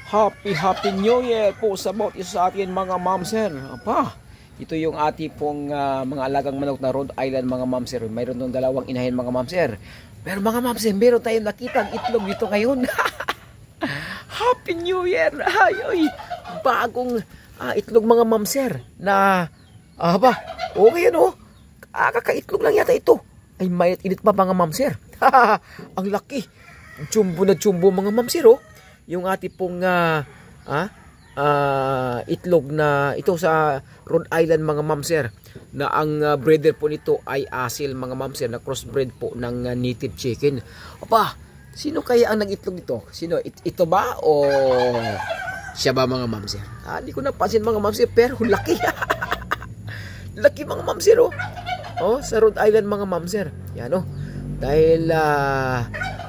Happy New Year po sa bawat isa sa atin mga mamser. Apa, ito yung ating pong mga alagang manok na Rhode Island mga mamser. Mayroon ng dalawang inahin mga mamser. Pero mga mamser, meron tayong nakitang itlog dito ngayon. Happy New Year! Ay, bagong itlog mga mamser na okay yan oh. Kakaitlog lang yata ito. Ay, mayat init pa mga mamser. Ang laki. Jumbo na jumbo mga mamser oh. Yung ating pong itlog na ito sa Rhode Island mga mamser, na ang breeder po nito ay asil mga mamser, na crossbred po ng native chicken. Apa, sino kaya ang nag-itlog nito? Sino? Ito ba o siya ba mga mamser? Hindi ko napansin mga mamser, pero laki. Laki mga mamser oh. Oh, sa Rhode Island mga mamser. Yan oh. Dahil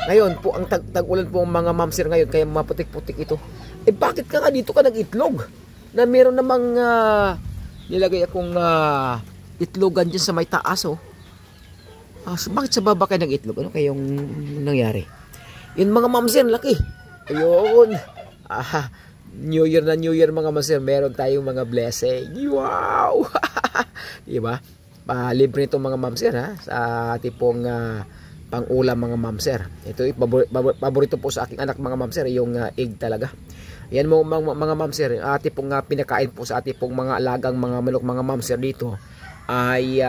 ngayon po ang tag-ulan po mga mamser ngayon, kaya maputik-putik ito. Eh bakit ka nga dito ka nag-itlog? Na meron namang nilagay akong itlogan dyan sa may taas oh. Bakit sa baba kayo nag-itlog? Ano kayong nangyari? Yun mga mamser, laki. Ayun. New Year na New Year mga mamser, meron tayong mga blessing. Wow! Diba? Libre nito mga mamser sa tipong pang-ulam mga mamser. Ito paborito po sa aking anak mga mamser, yung egg talaga. Yan mga mamser, tipong pinakain po sa ating pong mga alagang mga manok mga mamser dito ay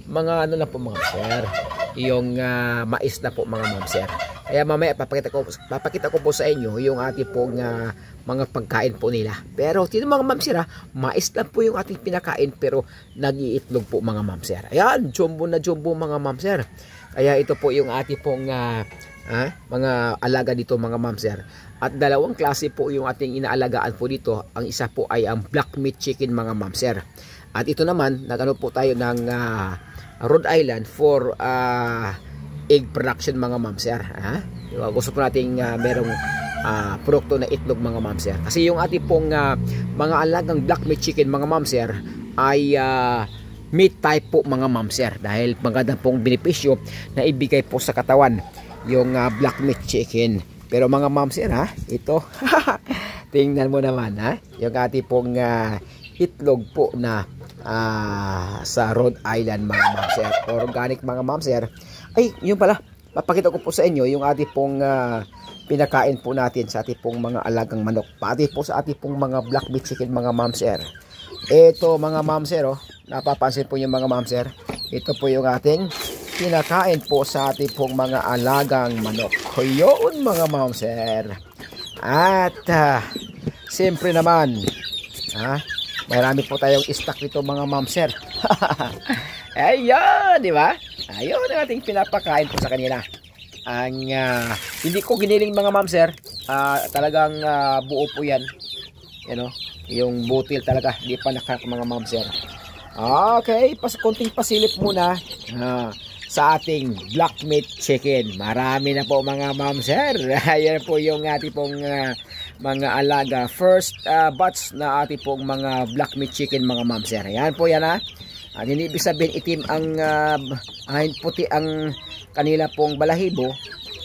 mga ano na po mga mamser, yung mais na po mga mamser. Kaya mamaya papakita ko po sa inyo yung ating pong mga pagkain po nila. Pero tino mga mamser mais lang po yung ating pinakain, pero nag-iitlog po mga mamser. Ayan, jumbo na jumbo mga mamser. Kaya ito po yung ating pong mga alaga dito mga mamser. At dalawang klase po yung ating inaalagaan po dito. Ang isa po ay ang black meat chicken mga mamser. At ito naman, nagano po tayo ng Rhode Island for egg production mga mamser. Gusto po natin merong produkto na itlog mga mamser. Kasi yung ating pong mga alagang black meat chicken mga mamser ay meat type po mga mamser, dahil maganda pong benepisyo na ibigay po sa katawan yung black meat chicken. Pero mga mamser ito tingnan mo naman yung ating pong itlog po na sa Rhode Island mga mamser, organic mga mamser. Ay, yun pala, papakita ko po sa inyo yung ating pong pinakain po natin sa ating pong mga alagang manok, pati po sa ating pong mga black meat chicken mga mamser. Ito mga mamser napapansin po yung mga mamser, ito po yung ating pinakain po sa ating pong mga alagang manok. Yun mga mamser. At siyempre naman marami po tayong stock dito mga mamser. Ayun, di ba? Ayun ang ating pinapakain po sa kanila. Ang hindi ko giniling mga mamser, talagang buo po yan. Yung butil talaga, hindi pa nakak mga mamser. Okay, konting pasilip muna sa ating black meat chicken. Marami na po mga mamser. Ayan po yung ating pong mga alaga. First batch na ating pong mga black meat chicken mga mamser. Ayan po yan At hindi ibig sabihin itim ang puti ang kanila pong balahibo,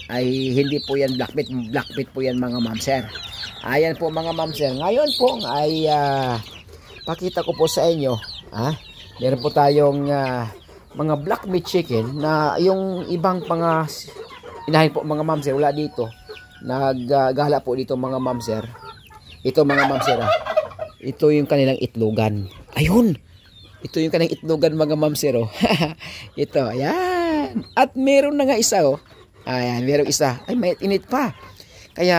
ay hindi po yan black meat. Black meat po yan mga mamser. Ayan po mga mamser. Ngayon po ay pakita ko po sa inyo. Meron po tayong mga black meat chicken na yung ibang mga inahin po mga mamser wala dito. Naggala po dito mga mamser. Ito mga mamser ito yung kanilang itlogan. Ayun. Ito yung kanilang itlogan mga mamser Ito, ayan. At meron na nga isa Ayan, meron isa. Ay, may init pa. Kaya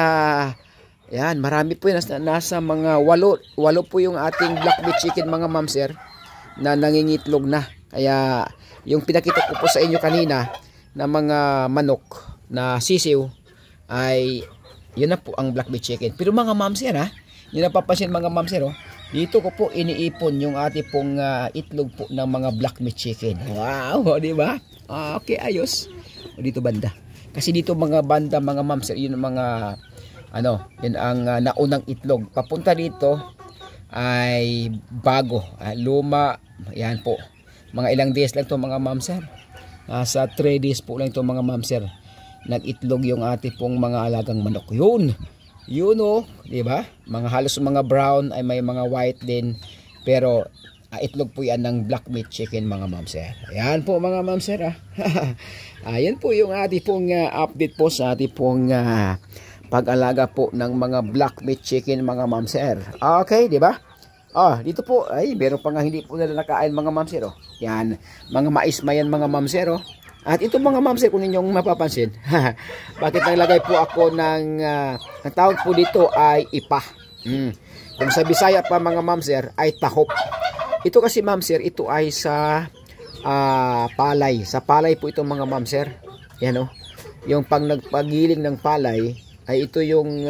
yan, marami po yan. Nasa mga 8 po yung ating black meat chicken mga mamser na nangingitlog na. Kaya yung pinakita ko po sa inyo kanina na mga manok na sisiw ay yun na po ang black meat chicken. Pero mga mamser yun napapansin mga mamser dito ko po iniipon yung ating pong itlog po ng mga black meat chicken. Wow, di ba? Okay, ayos. Dito banda. Kasi dito mga banda mga mamser, yun ang mga yun ang naunang itlog. Papunta dito ay bago, luma. Yan po. Mga ilang days lang to mga mamser. Nasa 3 days po lang to mga mamser. Nag-itlog yung ating pong mga alagang manok. Yun. You know, di ba? Mga halos mga brown ay may mga white din. Pero itlog po yan ng black meat chicken mga ma'am sir. Ayan po mga ma'am sir. Ayan po yung ating pong update po sa ating pong pag-alaga po ng mga black meat chicken mga ma'am sir. Okay, di ba? Dito po ay meron pa nga hindi po nila nakain mga ma'am sir. Yan, mga mais mayan mga ma'am sir. At ito mga ma'am sir, kung ninyong mapapansin, bakit naglagay po ako ng ang tawag po dito ay ipa. Kung sa Bisaya pa mga ma'am sir ay tahop. Ito kasi ma'am sir, ito ay sa palay. Sa palay po ito mga ma'am sir. Yan o. Yung pang nagpagiling ng palay ay ito yung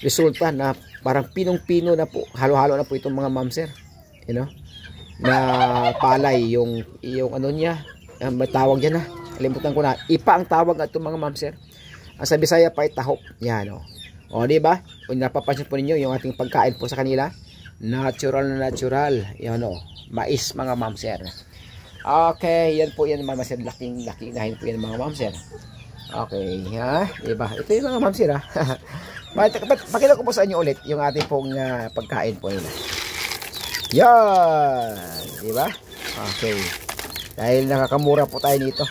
resulta na parang pinong-pino na po. Halo-halo na po itong mga ma'am sir. You know? Na palay. Yung ano niya. May tawag dyan na. Kalimutan ko na. Ipa ang tawag na itong mga ma'am sir. Ang sa Bisaya pa ay tahop. Yan o. O diba? Kung napapansin po ninyo yung ating pagkain po sa kanila. Natural na natural. Yan o. Mais mga ma'am sir. Okay. Yan po yan mga ma'am sir. Laking nahin po yan mga ma'am sir. Okay. Ha? Diba? Ito yung mga ma'am sir ha. Pakita ko po sa inyo ulit yung ating pong pagkain po nila. Yan. Diba? Okay. Dahil nakakamura po tayo nito.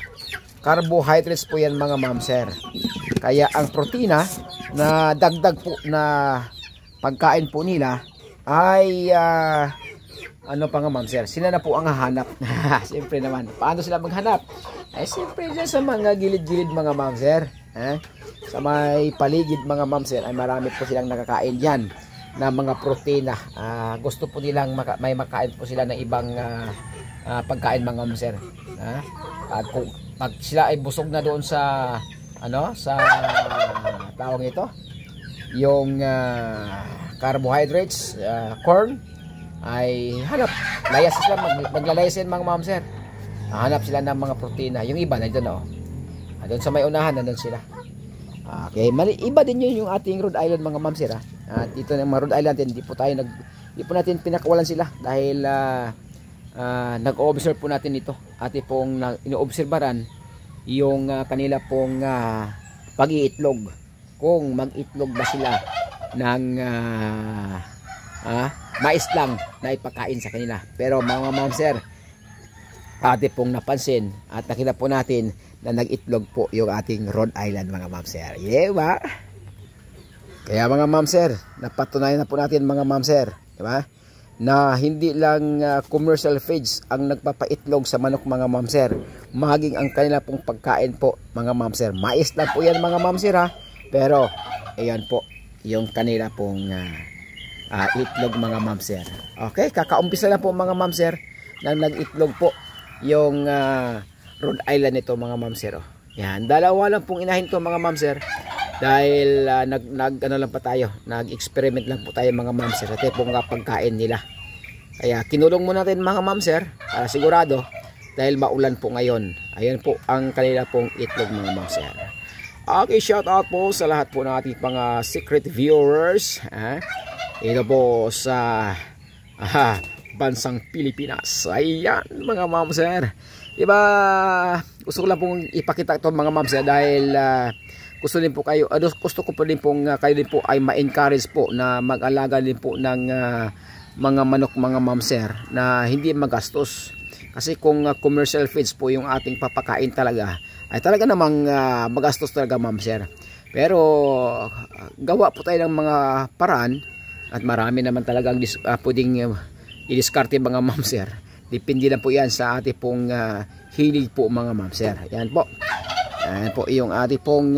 Carbohydrates po yan mga ma'am sir. Kaya ang protina na dagdag po na pagkain po nila ay ano pa nga ma'am sir, sila na po ang hahanap. Siyempre naman, paano sila maghanap? Ay siyempre dyan sa mga gilid-gilid mga ma'am sir, sa may paligid mga ma'am sir ay marami po silang nakakain dyan na mga protina. Gusto po nilang may makain po sila ng ibang pagkain mga ma'am sir. At kung pag sila ay busog na doon sa sa tawag ito yung carbohydrates, corn, ay hanap layas sila, maglalayas yan mga ma'am sir. Hanap sila ng mga protina. Yung iba nandiyan doon sa may unahan nandoon sila. Okay, iba din yun yung ating Rhode Island mga ma'am sir. At dito ng Rhode Island hindi po natin pinakawalan sila dahil nag-observe po natin ito. Ati pong inoobserbaran yung kanila pong pag-iitlog, kung mag-itlog ba sila ng mais lang na ipakain sa kanila. Pero mga ma'am sir, ati pong napansin at nakita po natin na nag-itlog po yung ating Rhode Island mga ma'am sir. Diba? Kaya mga ma'am sir, napatunayan na po natin mga ma'am sir, diba? Na hindi lang commercial feeds ang nagpapaitlog sa manok mga ma'am sir, maging ang kanila pong pagkain po mga ma'am sir. Mais lang po yan mga ma'am sir ha. Pero ayan po yung kanila pong itlog mga ma'am sir. Okay, kakaumpisa na po mga ma'am sir na nag-itlog po yung Rhode Island nito mga ma'am sir. Yan, dalawa lang pong inahin to mga ma'am sir. Dahil nag-experiment lang po tayo mga ma'am sir. Ito pong pagkain nila. Kaya kinulong muna natin mga ma'am sir para sigurado dahil maulan po ngayon. Ayan po ang kanila pong itlog mga ma'am sir. Okay, shout out po sa lahat po ng ating mga secret viewers. Ito po sa bansang Pilipinas. Ayan mga ma'am sir. Diba, gusto ko lang pong ipakita ito mga ma'am sir dahil gusto ko po din pong kayo din po ay ma-encourage po na mag-alaga din po ng mga manok mga ma'am sir na hindi magastos. Kasi kung commercial feeds po yung ating papakain talaga, ay talaga namang magastos talaga ma'am sir. Pero gawa po tayo ng mga paraan at marami naman talagang pwedeng i-discarte mga ma'am sir. Depende lang po yan sa ating pong hilig po mga ma'am sir. Yan po. Ayan po yung ating pong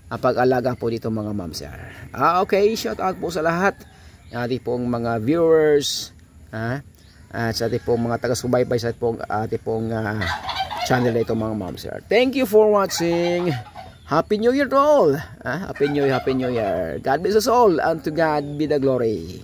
pag-alaga po dito mga ma'am sir. Okay, shout out po sa lahat ating pong mga viewers at sa ating pong mga taga-subaybay sa ating pong channel na ito mga ma'am sir. Thank you for watching. Happy New Year to all. Happy New Year. God bless us all and to God be the glory.